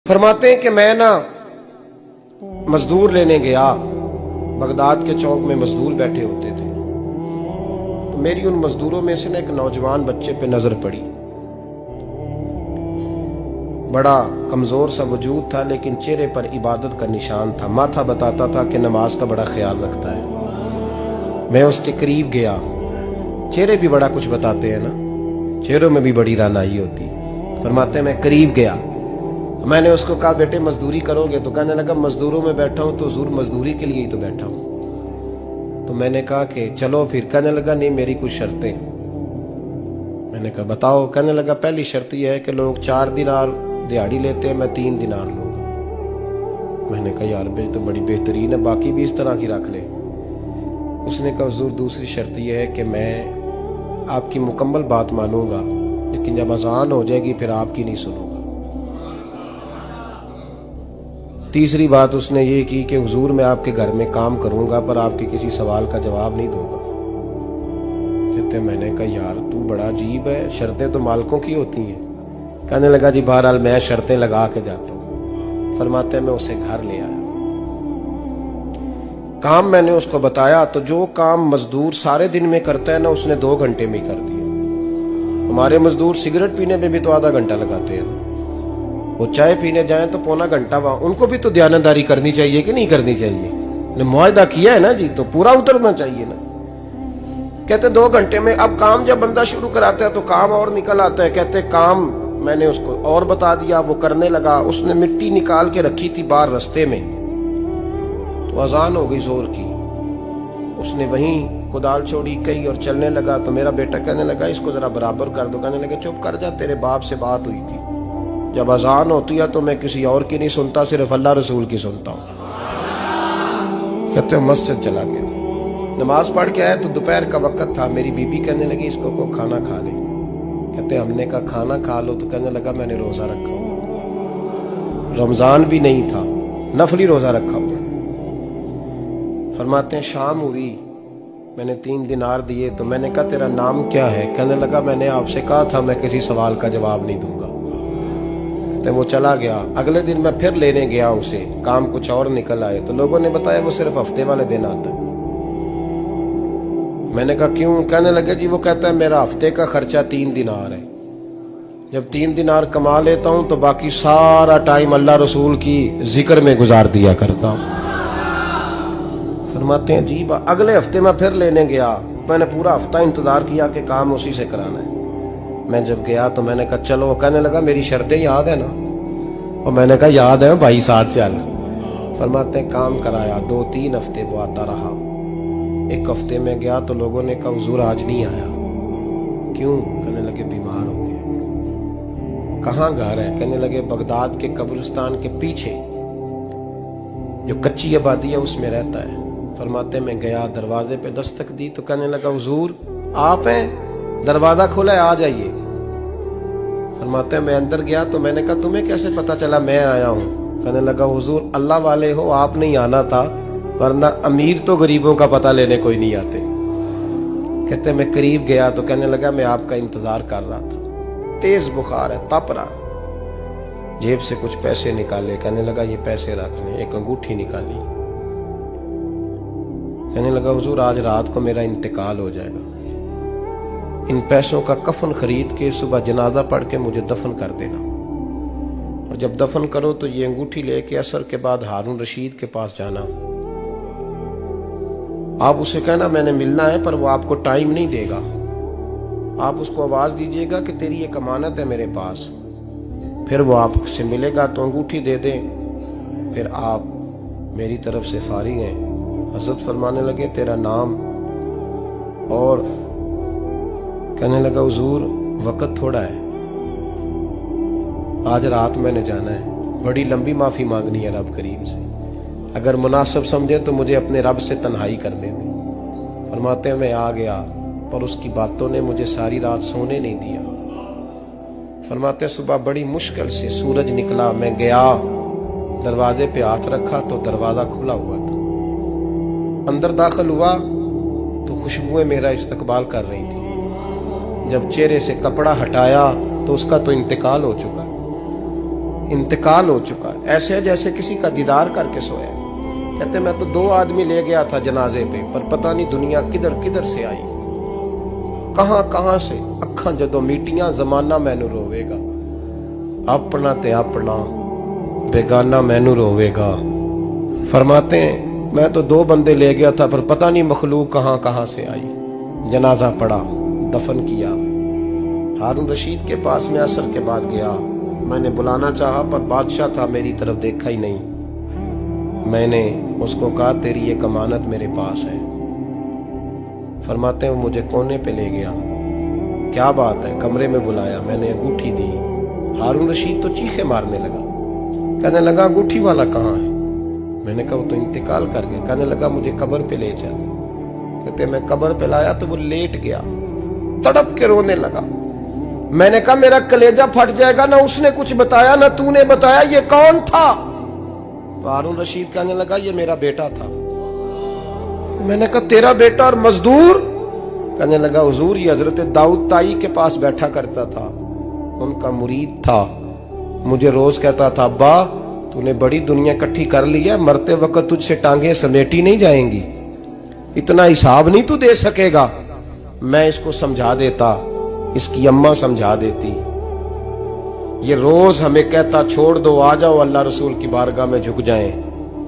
फरमाते हैं कि मैं ना मजदूर लेने गया, बगदाद के चौक में मजदूर बैठे होते थे। तो मेरी उन मजदूरों में से ना एक नौजवान बच्चे पे नजर पड़ी। बड़ा कमजोर सा वजूद था, लेकिन चेहरे पर इबादत का निशान था। माथा बताता था कि नमाज का बड़ा ख्याल रखता है। मैं उसके करीब गया। चेहरे भी बड़ा कुछ बताते हैं ना, चेहरों में भी बड़ी रानाई होती है। फरमाते हैं मैं करीब गया, मैंने उसको कहा बेटे मजदूरी करोगे? तो कहने लगा मजदूरों में बैठा हूं तो हुजूर मजदूरी के लिए ही तो बैठा हूं। तो मैंने कहा कि चलो फिर। कहने लगा नहीं मेरी कुछ शर्तें। मैंने कहा बताओ। कहने लगा पहली शर्त यह है कि लोग 4 दिनार दिहाड़ी लेते हैं, मैं 3 दिनार लूंगा। मैंने कहा यार भाई तो बड़ी बेहतरीन है, बाकी भी इस तरह की रख ले। उसने कहा हुजूर दूसरी शर्त यह है कि मैं आपकी मुकम्मल बात मानूंगा, लेकिन जब अजान हो जाएगी फिर आपकी नहीं सुनूंगा। तीसरी बात उसने ये की कि हुजूर मैं आपके घर में काम करूंगा पर आपके किसी सवाल का जवाब नहीं दूंगा। कहते मैंने कहा यार तू बड़ा अजीब है, शर्तें तो मालिकों की होती हैं। कहने लगा जी बहरहाल मैं शर्तें लगा के जाता हूँ। फरमाते मैं उसे घर ले आया। काम मैंने उसको बताया तो जो काम मजदूर सारे दिन में करता है ना, उसने 2 घंटे में ही कर दिया। हमारे मजदूर सिगरेट पीने में भी तो आधा घंटा लगाते हैं, वो चाय पीने जाएं तो पौना घंटा। वहां उनको भी तो दयानतदारी करनी चाहिए कि नहीं करनी चाहिए? मुआहदा किया है ना जी, तो पूरा उतरना चाहिए ना। कहते 2 घंटे में। अब काम जब बंदा शुरू कराता है तो काम और निकल आता है। कहते काम मैंने उसको और बता दिया, वो करने लगा। उसने मिट्टी निकाल के रखी थी बाहर रास्ते में, तो अजान हो गई जोर की। उसने वहीं कुदाल छोड़ी कही और चलने लगा। तो मेरा बेटा कहने लगा इसको जरा बराबर कर दो। कहने लगा चुप कर जा, तेरे बाप से बात हुई थी, जब अजान होती है तो मैं किसी और की नहीं सुनता, सिर्फ अल्लाह रसूल की सुनता हूँ। कहते मस्जिद चला गया, नमाज पढ़ के आया तो दोपहर का वक्त था। मेरी बीबी कहने लगी इसको को खाना खा ले। कहते हमने कहा खाना खा लो। तो कहने लगा मैंने रोजा रखा हुआ, रमजान भी नहीं था, नफली रोजा रखा हुआ। फरमाते हैं शाम हुई, मैंने 3 दिनार दिए। तो मैंने कहा तेरा नाम क्या है? कहने लगा मैंने आपसे कहा था मैं किसी सवाल का जवाब नहीं दूंगा। वो चला गया। अगले दिन मैं फिर लेने गया उसे, काम कुछ और निकल आए। तो लोगों ने बताया वो सिर्फ हफ्ते वाले दिन आता है। मैंने कहा क्यों? कहने लगे जी वो कहता है मेरा हफ्ते का खर्चा 3 दिनार है, जब 3 दिनार कमा लेता हूं तो बाकी सारा टाइम अल्लाह रसूल की जिक्र में गुजार दिया करता हूं। फरमाते हैं जी अगले हफ्ते मैं फिर लेने गया। मैंने पूरा हफ्ता इंतजार किया कि काम उसी से कराना है। मैं जब गया तो मैंने कहा चलो। कहने लगा मेरी शर्तें याद है ना? और मैंने कहा याद है भाई साथ चल। फरमाते हैं काम कराया। 2-3 हफ्ते वो आता रहा। 1 हफ्ते में गया तो लोगों ने कहा हुजूर आज नहीं आया। क्यों? कहने लगे बीमार हो गए। कहाँ घर है? कहने लगे बगदाद के कब्रिस्तान के पीछे जो कच्ची आबादी है उसमें रहता है। फरमाते मैं गया, दरवाजे पे दस्तक दी तो कहने लगा हुजूर आप हैं? दरवाजा खुला है, आ जाइए। फरमाते हैं मैं अंदर गया तो मैंने कहा तुम्हें कैसे पता चला मैं आया हूँ? कहने लगा हुजूर अल्लाह वाले हो, आप नहीं आना था, वरना अमीर तो गरीबों का पता लेने कोई नहीं आते। कहते मैं करीब गया तो कहने लगा मैं आपका इंतजार कर रहा था, तेज बुखार है, तप रहा। जेब से कुछ पैसे निकाले। कहने लगा ये पैसे रखने। एक अंगूठी निकाली। कहने लगा हुजूर आज रात को मेरा इंतकाल हो जाएगा, इन पैसों का कफन खरीद के सुबह जनाजा पढ़ के मुझे दफन कर देना, और जब दफन करो तो ये अंगूठी लेके असर के बाद हारून रशीद के पास जाना। आप उसे कहना मैंने मिलना है पर वो आपको टाइम नहीं देगा। आप उसको आवाज दीजिएगा कि तेरी एक अमानत है मेरे पास, फिर वो आपसे मिलेगा तो अंगूठी दे दे, फिर आप मेरी तरफ से फारिग हैं। हजरत फरमाने लगे तेरा नाम? और कहने लगा हुजूर वक्त थोड़ा है, आज रात मैंने जाना है, बड़ी लंबी माफी मांगनी है रब करीम से, अगर मुनासिब समझे तो मुझे अपने रब से तन्हाई कर देने। फरमाते हैं मैं आ गया पर उसकी बातों ने मुझे सारी रात सोने नहीं दिया। फरमाते हैं सुबह बड़ी मुश्किल से सूरज निकला, मैं गया दरवाजे पे हाथ रखा तो दरवाजा खुला हुआ था। अंदर दाखिल हुआ तो खुशबुएं मेरा इस्तकबाल कर रही थी। जब चेहरे से कपड़ा हटाया तो उसका तो इंतकाल हो चुका। इंतकाल हो चुका है, ऐसे है जैसे किसी का दीदार करके सोया। कहते मैं तो 2 आदमी ले गया था जनाजे पे, पर पता नहीं दुनिया किधर किधर से आई, कहां कहां से। अखा जदों मीटियां जमाना मैनू रोवेगा, अपना ते अपना बेगाना मैनू रोवेगा। फरमाते हैं मैं तो 2 बंदे ले गया था, पर पता नहीं मखलूक कहां कहां से आई। जनाजा पड़ा, दफन किया। हारून रशीद के पास में असर के बाद गया। मैंने बुलाना चाहा पर बादशाह था, मेरी तरफ देखा ही नहीं। मैंने उसको कहा तेरी एक अमानत मेरे पास है। फरमाते हैं वो मुझे कोने पे ले गया। क्या बात है? कमरे में बुलाया, मैंने अंगूठी दी। हारून रशीद तो चीखे मारने लगा, कहने लगा अंगूठी वाला कहाँ है? मैंने कहा वो तो इंतकाल कर गया। कहने लगा मुझे कब्र पे ले चल। कहते मैं कब्र पे लाया तो वो लेट गया, तड़प के रोने लगा। मैंने कहा मेरा कलेजा फट जाएगा, ना उसने कुछ बताया ना तूने बताया, ये कौन था? तो हारून रशीद कहने लगा ये मेरा बेटा था। मैंने कहा तेरा बेटा और मजदूर? कहने लगा हुजूर ये हजरत दाऊद ताई के पास बैठा करता था, उनका मुरीद था। मुझे रोज कहता था अब्बा तूने बड़ी दुनिया इकट्ठी कर ली है, मरते वक्त तुझसे टांगे समेटी नहीं जाएंगी, इतना हिसाब नहीं तू दे सकेगा। मैं इसको समझा देता, इसकी अम्मा समझा देती। ये रोज हमें कहता छोड़ दो, आ जाओ अल्लाह रसूल की बारगाह में झुक जाएं।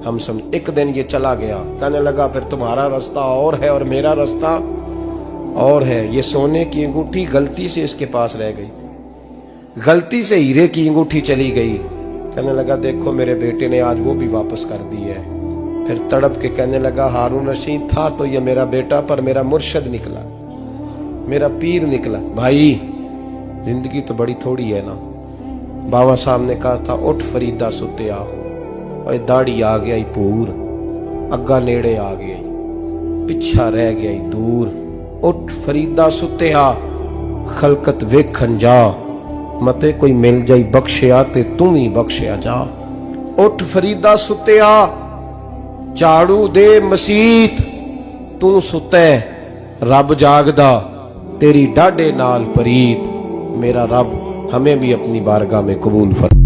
हम समझ। एक दिन ये चला गया, कहने लगा फिर तुम्हारा रास्ता और है और मेरा रास्ता और है। ये सोने की अंगूठी गलती से इसके पास रह गई, गलती से हीरे की अंगूठी चली गई। कहने लगा देखो मेरे बेटे ने आज वो भी वापस कर दी है। फिर तड़प के कहने लगा हारून रशीद था तो ये मेरा बेटा, पर मेरा मुर्शद निकला, मेरा पीर निकला। भाई जिंदगी तो बड़ी थोड़ी है ना। बाबा साहब ने कहा था उठ फरीदा सुते आ, दाढ़ी आ गया पूर, अग्गा नेड़े आ गया, पिछा रह गया दूर। उठ फरीदा सुते आ, खलकत वेखन जा, मते कोई मिल जाई बख्शिया ते तू ही बख्शिया जा। उठ फरीदा सुते आ, झाड़ू दे मसीत, तू सुते रब जागदा, तेरी डाडे नाल परीत। मेरा रब हमें भी अपनी बारगाह में कबूल फरमा।